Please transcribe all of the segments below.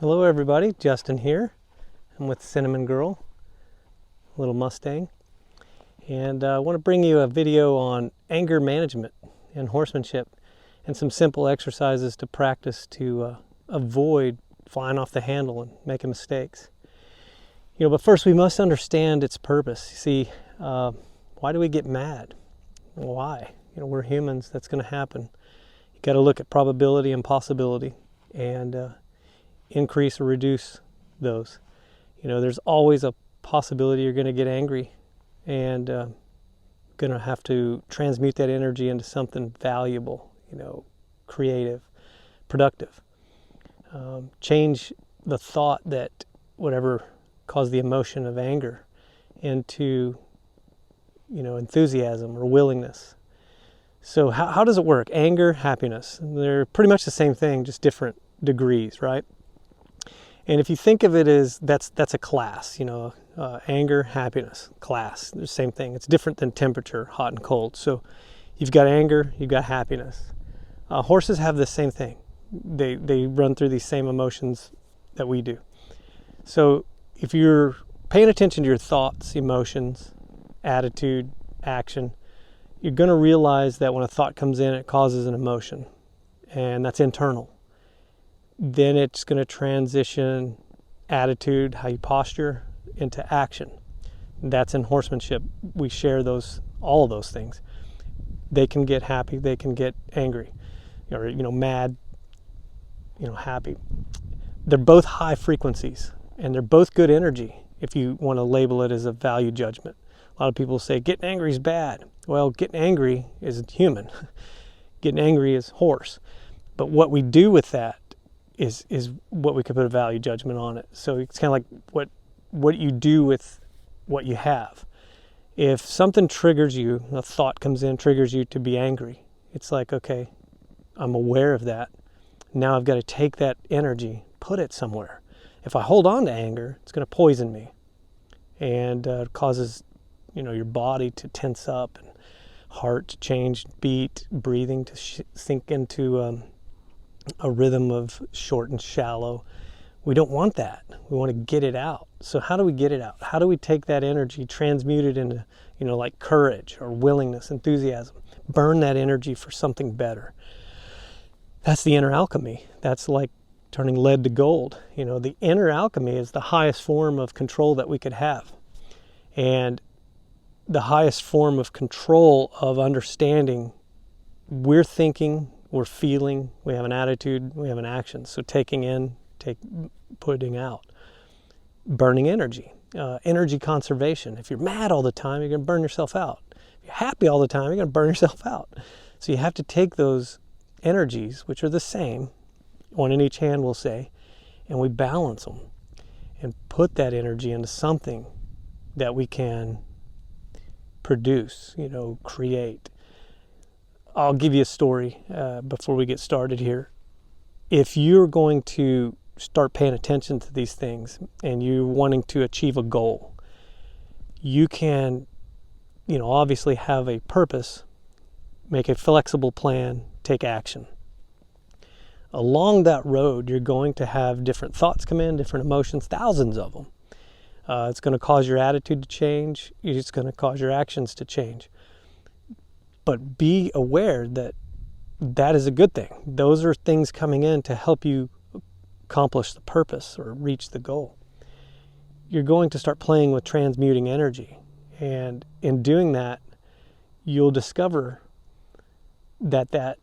Hello everybody, Justin here. I'm with Cinnamon Girl, little Mustang, and I want to bring you a video on anger management and horsemanship and some simple exercises to practice to avoid flying off the handle and making mistakes. But first we must understand its purpose. You see, why do we get mad? Why? We're humans, that's going to happen. You got to look at probability and possibility and increase or reduce those. There's always a possibility you're going to get angry and going to have to transmute that energy into something valuable, creative, productive. Change the thought that whatever caused the emotion of anger into, enthusiasm or willingness. So how does it work? Anger, happiness. They're pretty much the same thing, just different degrees, right? And if you think of it as that's a class, anger, happiness, class, they're the same thing. It's different than temperature, hot and cold. So you've got anger, you've got happiness. Horses have the same thing. They run through these same emotions that we do. So if you're paying attention to your thoughts, emotions, attitude, action, you're going to realize that when a thought comes in, it causes an emotion, and that's internal. Then it's going to transition attitude, how you posture, into action. That's in horsemanship. We share all of those things. They can get happy, they can get angry, or mad, happy. They're both high frequencies, and they're both good energy if you want to label it as a value judgment. A lot of people say getting angry is bad. Well, getting angry is human. Getting angry is horse. But what we do with that is what we could put a value judgment on it. So it's kind of like what you do with what you have. If something triggers you, a thought comes in, triggers you to be angry, it's like, okay, I'm aware of that. Now I've got to take that energy, put it somewhere. If I hold on to anger, it's going to poison me, and it causes your body to tense up and heart to change beat, breathing to sink into a rhythm of short and shallow. We don't want that. We want to get it out. So how do we get it out? How do we take that energy, transmute it into, like courage or willingness, enthusiasm, burn that energy for something better? That's the inner alchemy. That's like turning lead to gold. The inner alchemy is the highest form of control that we could have. And the highest form of control of understanding we're thinking, we're feeling, we have an attitude, we have an action. So taking in, putting out, burning energy, energy conservation. If you're mad all the time, you're going to burn yourself out. If you're happy all the time, you're going to burn yourself out. So you have to take those energies, which are the same, one in each hand we'll say, and we balance them and put that energy into something that we can produce, create. I'll give you a story before we get started here. If you're going to start paying attention to these things and you're wanting to achieve a goal, you can, obviously have a purpose, make a flexible plan, take action. Along that road, you're going to have different thoughts come in, different emotions, thousands of them. It's going to cause your attitude to change. It's going to cause your actions to change. But be aware that that is a good thing. Those are things coming in to help you accomplish the purpose or reach the goal. You're going to start playing with transmuting energy. And in doing that, you'll discover that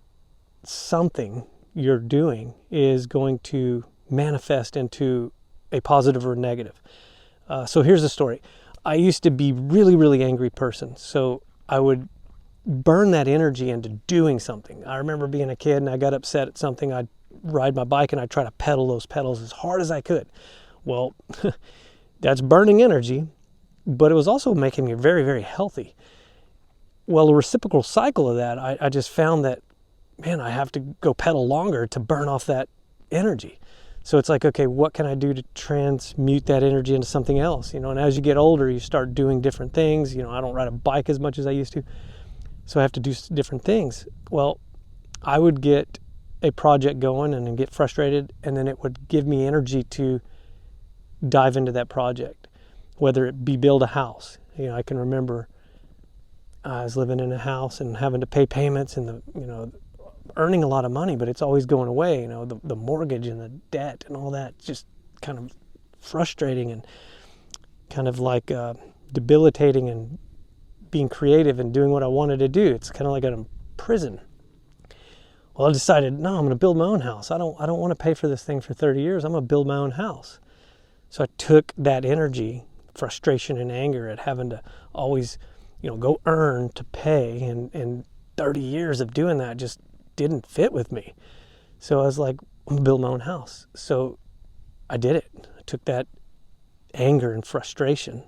something you're doing is going to manifest into a positive or negative. So here's the story. I used to be really, really angry person. So I would burn that energy into doing something. I remember being a kid and I got upset at something. I'd ride my bike and I'd try to pedal those pedals as hard as I could. Well, that's burning energy, but it was also making me very, very healthy. Well, the reciprocal cycle of that, I just found that, man, I have to go pedal longer to burn off that energy. So it's like, okay, what can I do to transmute that energy into something else? And as you get older, you start doing different things. I don't ride a bike as much as I used to. So I have to do different things. Well, I would get a project going and then get frustrated, and then it would give me energy to dive into that project, whether it be build a house. I can remember I was living in a house and having to pay payments and earning a lot of money, but it's always going away. The mortgage and the debt and all that, just kind of frustrating and kind of like debilitating, and being creative and doing what I wanted to do. It's kind of like a prison. Well, I decided, no, I'm going to build my own house. I don't want to pay for this thing for 30 years. I'm going to build my own house. So I took that energy, frustration and anger at having to always go earn to pay, and 30 years of doing that just didn't fit with me. So I was like, I'm gonna build my own house. So I did it. I took that anger and frustration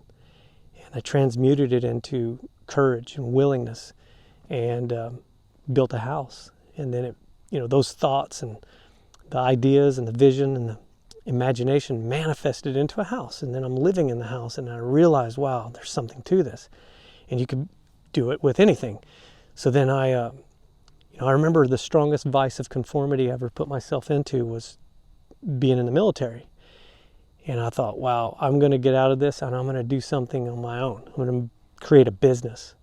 and I transmuted it into courage and willingness, and built a house. And then it, those thoughts and the ideas and the vision and the imagination manifested into a house. And then I'm living in the house, and I realized, wow, there's something to this. And you could do it with anything. So then I remember the strongest vice of conformity I ever put myself into was being in the military. And I thought, wow, I'm going to get out of this and I'm going to do something on my own. I'm going to create a business.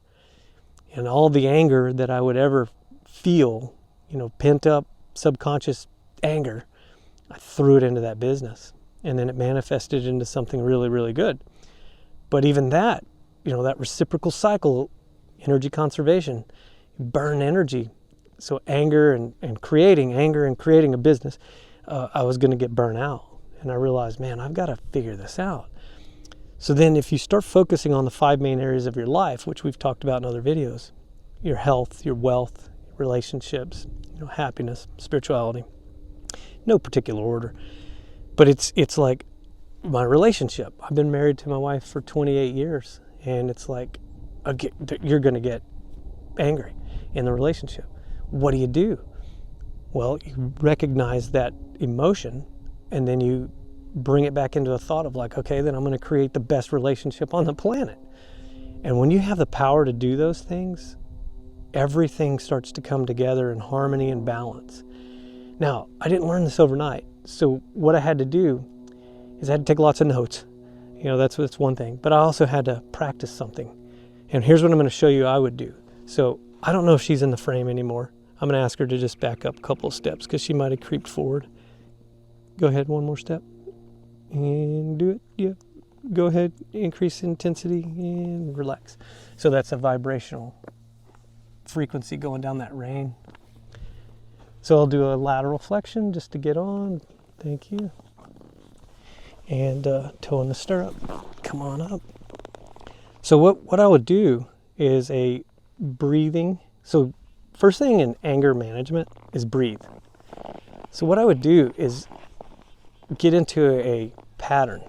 And all the anger that I would ever feel, pent up subconscious anger, I threw it into that business. And then it manifested into something really, really good. But even that, that reciprocal cycle, energy conservation, burn energy. So anger and creating a business, I was going to get burnt out. And I realized, man, I've got to figure this out. So then if you start focusing on the 5 main areas of your life, which we've talked about in other videos, your health, your wealth, relationships, happiness, spirituality, no particular order. But it's like my relationship. I've been married to my wife for 28 years. And it's like, you're going to get angry in the relationship. What do? Well, you recognize that emotion, and then you bring it back into a thought of like, okay, then I'm going to create the best relationship on the planet. And when you have the power to do those things, everything starts to come together in harmony and balance. Now, I didn't learn this overnight. So what I had to do is I had to take lots of notes. That's one thing. But I also had to practice something. And here's what I'm going to show you I would do. So I don't know if she's in the frame anymore. I'm going to ask her to just back up a couple of steps because she might have creeped forward. Go ahead, one more step. And do it. Yeah. Go ahead, increase intensity and relax. So that's a vibrational frequency going down that rain. So I'll do a lateral flexion just to get on. Thank you. And toe in the stirrup. Come on up. So what I would do is a breathing. So first thing in anger management is breathe. So what I would do is get into a pattern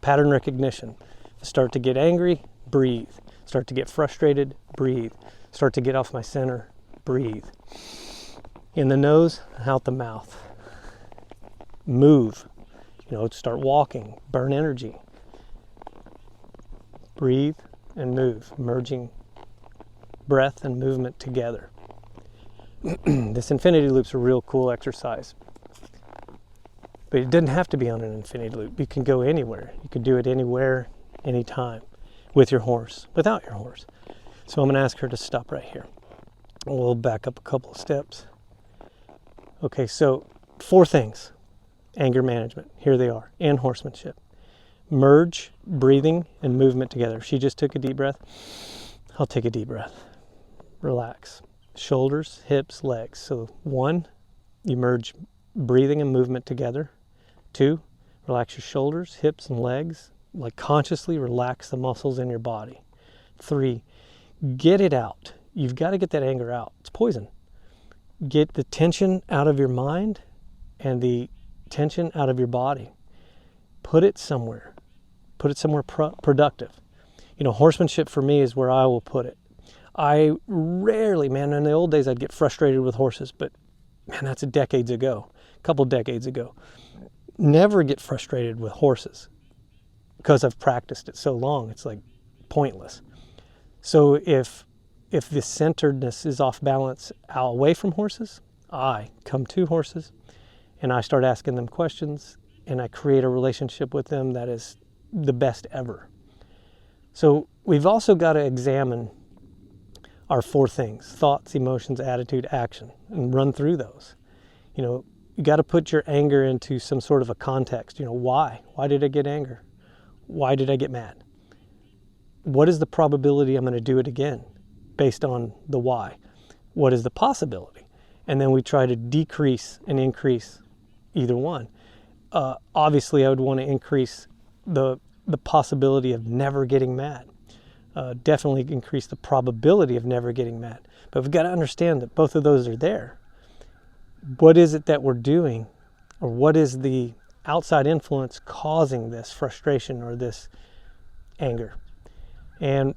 recognition. Start to get angry, breathe. Start to get frustrated, breathe. Start to get off my center, breathe. In the nose, out the mouth. Move. Start walking, burn energy. Breathe and move, merging breath and movement together. This infinity loop's a real cool exercise. But it doesn't have to be on an infinity loop. You can go anywhere. You can do it anywhere, anytime, with your horse, without your horse. So I'm going to ask her to stop right here. We'll back up a couple of steps. Okay, so 4 things. Anger management, here they are, and horsemanship. Merge breathing and movement together. She just took a deep breath. I'll take a deep breath. Relax. Shoulders, hips, legs. So 1, you merge breathing and movement together. 2, relax your shoulders, hips, and legs. Like consciously relax the muscles in your body. 3, get it out. You've got to get that anger out. It's poison. Get the tension out of your mind and the tension out of your body. Put it somewhere. Put it somewhere productive. Horsemanship for me is where I will put it. I rarely, man, in the old days I'd get frustrated with horses, but man, that's a couple decades ago. Never get frustrated with horses because I've practiced it so long. It's like pointless. So if the centeredness is off balance away from horses, I come to horses and I start asking them questions, and I create a relationship with them that is the best ever. So we've also got to examine our 4 things: thoughts, emotions, attitude, action, and run through those. You got to put your anger into some sort of a context. Why? Why did I get anger? Why did I get mad? What is the probability I'm going to do it again based on the why? What is the possibility? And then we try to decrease and increase either one. Obviously, I would want to increase the possibility of never getting mad. Definitely increase the probability of never getting mad. But we've got to understand that both of those are there. What is it that we're doing, or what is the outside influence causing this frustration or this anger? And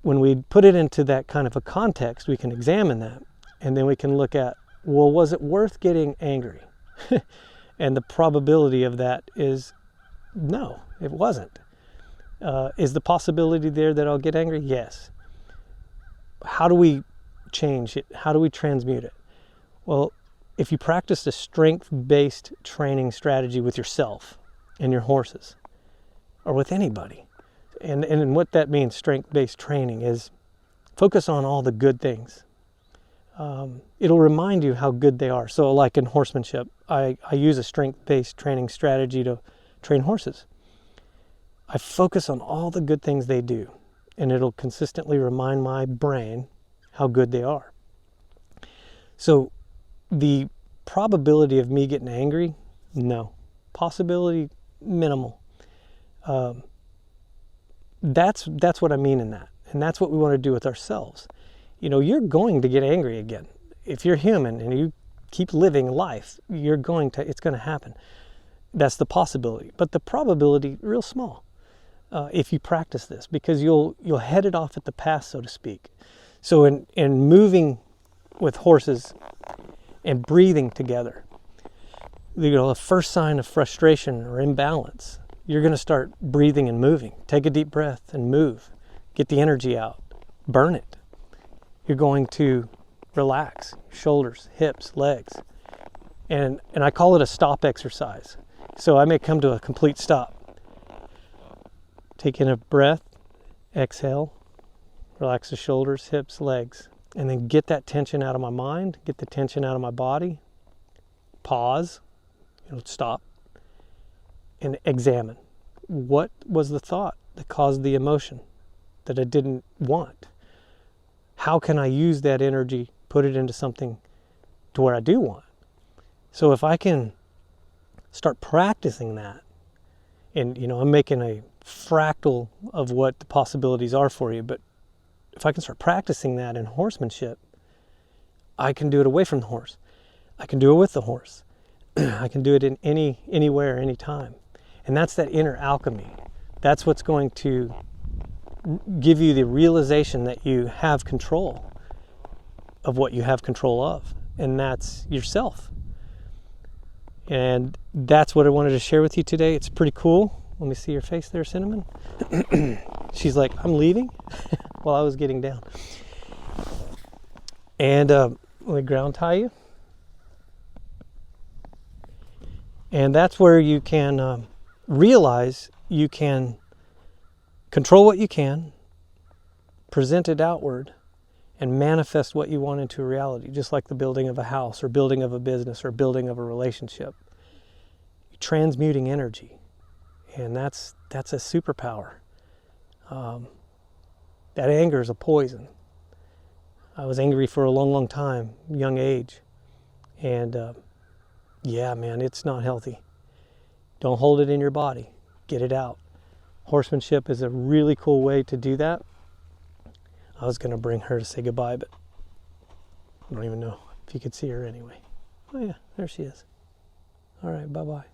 when we put it into that kind of a context, we can examine that, and then we can look at, well, was it worth getting angry? And the probability of that is no, it wasn't. Is the possibility there that I'll get angry? Yes. How do we change it? How do we transmute it? Well, if you practice a strength-based training strategy with yourself and your horses, or with anybody, and what that means, strength-based training, is focus on all the good things. It'll remind you how good they are. So like in horsemanship, I use a strength-based training strategy to train horses. I focus on all the good things they do, and it'll consistently remind my brain how good they are. So the probability of me getting angry, no. Possibility, minimal. That's what I mean in that. And that's what we want to do with ourselves. You're going to get angry again. If you're human and you keep living life, it's going to happen. That's the possibility. But the probability, real small, if you practice this, because you'll head it off at the pass, so to speak. So in moving with horses and breathing together, the first sign of frustration or imbalance, you're going to start breathing and moving. Take a deep breath and move. Get the energy out. Burn it. You're going to relax shoulders, hips, legs. And I call it a stop exercise. So I may come to a complete stop. Take in a breath, exhale, relax the shoulders, hips, legs, and then get that tension out of my mind, get the tension out of my body. Pause, stop, and examine. What was the thought that caused the emotion that I didn't want? How can I use that energy, put it into something to where I do want? So if I can start practicing that, and I'm making a fractal of what the possibilities are for you, but if I can start practicing that in horsemanship, I can do it away from the horse. I can do it with the horse. I can do it in anywhere, anytime. And that's that inner alchemy. That's what's going to give you the realization that you have control of what you have control of, and that's yourself. And that's what I wanted to share with you today. It's pretty cool. Let me see your face there, Cinnamon. She's like, I'm leaving while I was getting down. And let me ground tie you. And that's where you can realize you can control what you can, present it outward, and manifest what you want into reality, just like the building of a house or building of a business or building of a relationship. Transmuting energy. And that's a superpower. That anger is a poison. I was angry for a long, long time, young age. And yeah, man, it's not healthy. Don't hold it in your body. Get it out. Horsemanship is a really cool way to do that. I was going to bring her to say goodbye, but I don't even know if you could see her anyway. Oh yeah, there she is. All right, bye-bye.